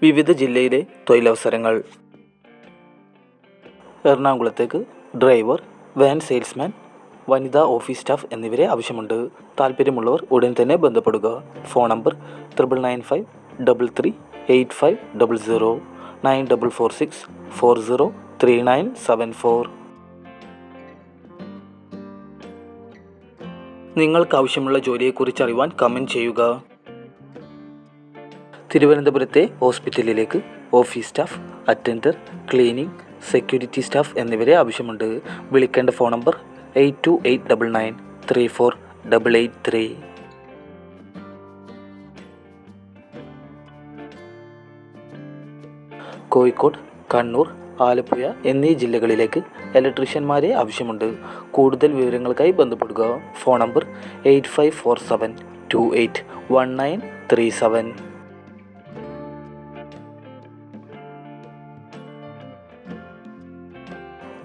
വിവിധ ജില്ലയിലെ തൊഴിലവസരങ്ങൾ. എറണാകുളത്തേക്ക് ഡ്രൈവർ, വാൻ സെയിൽസ്മാൻ, വനിതാ ഓഫീസ് സ്റ്റാഫ് എന്നിവരെ ആവശ്യമുണ്ട്. താല്പര്യമുള്ളവർ ഉടൻ തന്നെ ബന്ധപ്പെടുക. Phone number 9995338500 9446403974. നിങ്ങൾക്കാവശ്യമുള്ള ജോലിയെക്കുറിച്ച് അറിയുവാൻ കമൻറ്റ് ചെയ്യുക. തിരുവനന്തപുരത്തെ ഹോസ്പിറ്റലിലേക്ക് office staff, attender, cleaning, security staff എന്നിവരെ ആവശ്യമുണ്ട്. വിളിക്കേണ്ട ഫോൺ നമ്പർ 8289934883. കോഴിക്കോട്, കണ്ണൂർ, ആലപ്പുഴ എന്നീ ജില്ലകളിലേക്ക് ഇലക്ട്രീഷ്യന്മാരെ ആവശ്യമുണ്ട്. കൂടുതൽ വിവരങ്ങൾക്കായി ബന്ധപ്പെടുക. Phone number 8547281937.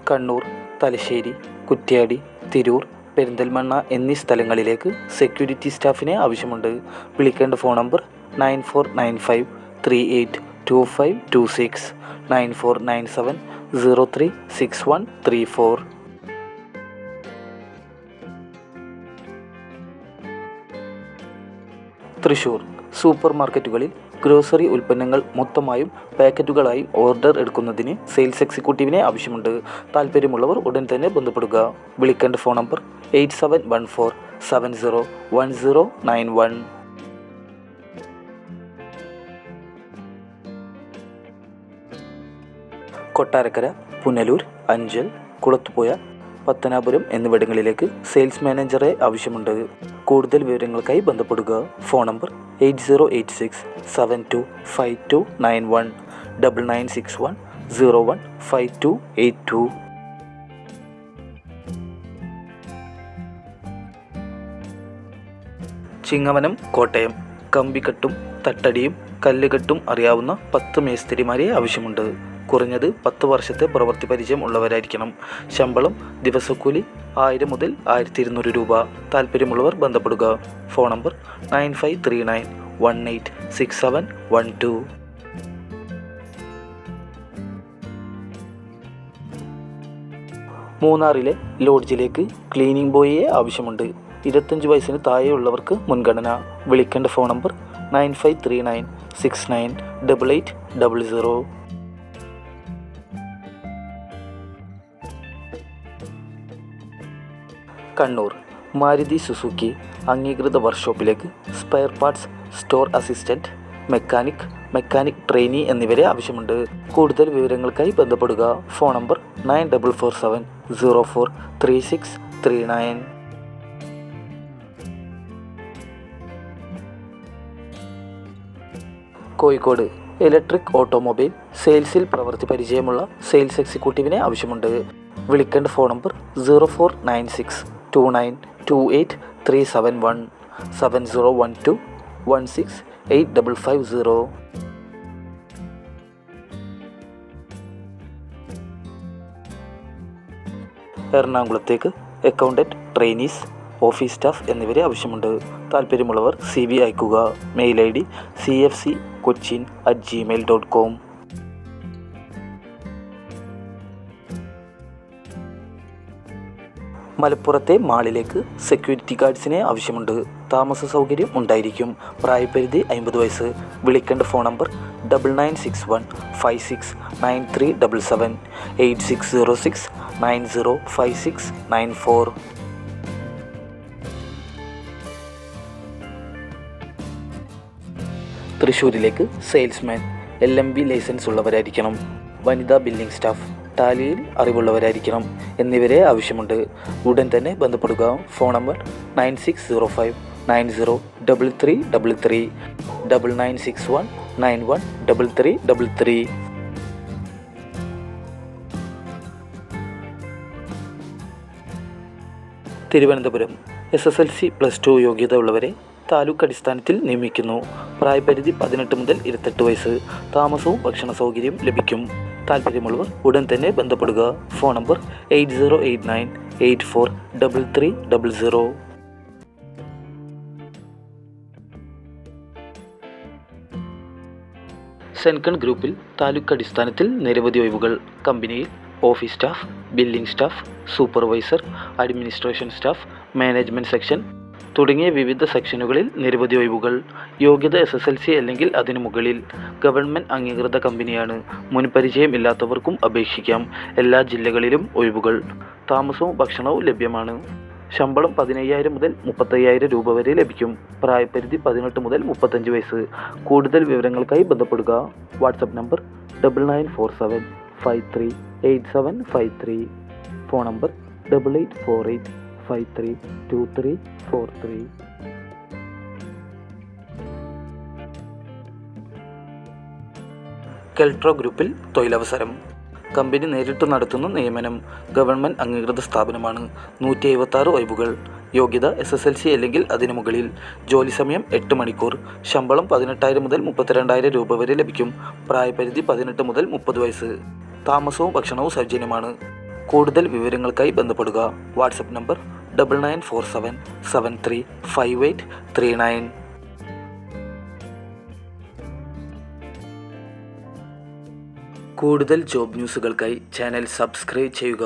കണ്ണൂർ, തലശ്ശേരി, കുറ്റ്യാടി, തിരൂർ, പെരിന്തൽമണ്ണ എന്നീ സ്ഥലങ്ങളിലേക്ക് സെക്യൂരിറ്റി സ്റ്റാഫിനെ ആവശ്യമുണ്ട്. വിളിക്കേണ്ട ഫോൺ നമ്പർ 9495382526 9497036134. തൃശ്ശൂർ സൂപ്പർ മാർക്കറ്റുകളിൽ ഗ്രോസറി ഉൽപ്പന്നങ്ങൾ മൊത്തമായും പാക്കറ്റുകളായും ഓർഡർ എടുക്കുന്നതിന് സെയിൽസ് എക്സിക്യൂട്ടീവിനെ ആവശ്യമുണ്ട്. താല്പര്യമുള്ളവർ ഉടൻ തന്നെ ബന്ധപ്പെടുക. വിളിക്കേണ്ട ഫോൺ നമ്പർ 8714701091. കൊട്ടാരക്കര, പുനലൂർ, അഞ്ചൽ, കുളത്തുപുഴ, പത്തനാപുരം എന്നിവിടങ്ങളിലേക്ക് സെയിൽസ് മാനേജറെ ആവശ്യമുണ്ട്. കൂടുതൽ വിവരങ്ങൾക്കായി ബന്ധപ്പെടുക. Phone number 8086725291 9961015282. ചിങ്ങവനം, കോട്ടയം കമ്പിക്കട്ടും തട്ടടിയും കല്ലുകെട്ടും അറിയാവുന്ന 10 മേസ്തിരിമാരെ ആവശ്യമുണ്ട്. കുറഞ്ഞത് 10 വർഷത്തെ പ്രവൃത്തി പരിചയം ഉള്ളവരായിരിക്കണം. ശമ്പളം ദിവസക്കൂലി 1000 മുതൽ 1200 രൂപ. താല്പര്യമുള്ളവർ ബന്ധപ്പെടുക. Phone number 9539186712. മൂന്നാറിലെ ലോഡ്ജിലേക്ക് ക്ലീനിംഗ് ബോയിയെ ആവശ്യമുണ്ട്. 25 വയസ്സിന് താഴെയുള്ളവർക്ക് മുൻഗണന. വിളിക്കേണ്ട phone number 9539698800. Kannur Maruti Suzuki അംഗീകൃത വർക്ക്ഷോപ്പിലേക്ക് spare parts store assistant, mechanic trainee എന്നിവരെ ആവശ്യമുണ്ട്. കൂടുതൽ വിവരങ്ങൾക്കായി ബന്ധപ്പെടുക. Phone number 9447043639. Kozhikode electric automobile സെയിൽസിൽ പ്രവൃത്തി പരിചയമുള്ള സെയിൽസ് എക്സിക്യൂട്ടീവിനെ ആവശ്യമുണ്ട്. വിളിക്കേണ്ട ഫോൺ നമ്പർ 0496292837 7012168550. എറണാകുളത്തേക്ക് അക്കൗണ്ടൻറ്റ്, ട്രെയിനീസ്, ഓഫീസ് സ്റ്റാഫ് എന്നിവരെ ആവശ്യമുണ്ട്. താല്പര്യമുള്ളവർ CV അയക്കുക. Mail ID cfccochin@gmail.com. മലപ്പുറത്തെ മാളിലേക്ക് സെക്യൂരിറ്റി ഗാർഡ്സിനെ ആവശ്യമുണ്ട്. താമസ സൗകര്യം ഉണ്ടായിരിക്കും. പ്രായപരിധി 50 വയസ്സ്. വിളിക്കേണ്ട ഫോൺ നമ്പർ 9961569377 8606905694. തൃശ്ശൂരിലേക്ക് സെയിൽസ്മാൻ, LMB ലൈസൻസ് ഉള്ളവരായിരിക്കണം. വനിതാ ബില്ലിംഗ് സ്റ്റാഫ്, ടാലിയിൽ അറിവുള്ളവരായിരിക്കണം എന്നിവരെ ആവശ്യമുണ്ട്. ഉടൻ തന്നെ ബന്ധപ്പെടുക. Phone number 9605903333 9961913333. തിരുവനന്തപുരം SSLC+2 യോഗ്യത ഉള്ളവരെ താലൂക്ക് അടിസ്ഥാനത്തിൽ നിയമിക്കുന്നു. പ്രായപരിധി 18 മുതൽ 28 വയസ്സ്. താമസവും ഭക്ഷണ സൗകര്യം ലഭിക്കും. താല്പര്യമുള്ളവർ ഉടൻ തന്നെ ബന്ധപ്പെടുക. Phone number 8089843300. സെൻകൺ ഗ്രൂപ്പിൽ താലൂക്ക് അടിസ്ഥാനത്തിൽ നിരവധി ഒഴിവുകൾ. കമ്പനിയിൽ office staff, billing staff, supervisor, administration staff, management section തുടങ്ങിയ വിവിധ സെക്ഷനുകളിൽ നിരവധി ഒഴിവുകൾ. യോഗ്യത SSLC അല്ലെങ്കിൽ അതിനു മുകളിൽ. ഗവൺമെൻറ് അംഗീകൃത കമ്പനിയാണ്. മുൻപരിചയം ഇല്ലാത്തവർക്കും അപേക്ഷിക്കാം. എല്ലാ ജില്ലകളിലും ഒഴിവുകൾ. താമസവും ഭക്ഷണവും ലഭ്യമാണ്. ശമ്പളം 15,000 മുതൽ 35,000 രൂപ വരെ ലഭിക്കും. പ്രായപരിധി 18 മുതൽ 35 വയസ്സ്. കൂടുതൽ വിവരങ്ങൾക്കായി ബന്ധപ്പെടുക. WhatsApp number 9947 538753. Phone number 8848 532343. കെൽട്രോ ഗ്രൂപ്പിൽ തൊഴിലവസരം. കമ്പനി നേരിട്ട് നടത്തുന്ന നിയമനം. ഗവൺമെൻറ് അംഗീകൃത സ്ഥാപനമാണ്. 176 ഒഴിവുകൾ. യോഗ്യത SSLC അല്ലെങ്കിൽ അതിനു മുകളിൽ. ജോലി സമയം 8 മണിക്കൂർ. ശമ്പളം 18,000 മുതൽ 32,000 രൂപ വരെ ലഭിക്കും. പ്രായപരിധി 18 മുതൽ 30 വയസ്സ്. താമസവും ഭക്ഷണവും സൗജന്യമാണ്. കൂടുതൽ വിവരങ്ങൾക്കായി ബന്ധപ്പെടുക. WhatsApp number 9947 735839. കൂടുതൽ ജോബ് ന്യൂസുകൾക്കായി ചാനൽ സബ്സ്ക്രൈബ് ചെയ്യുക.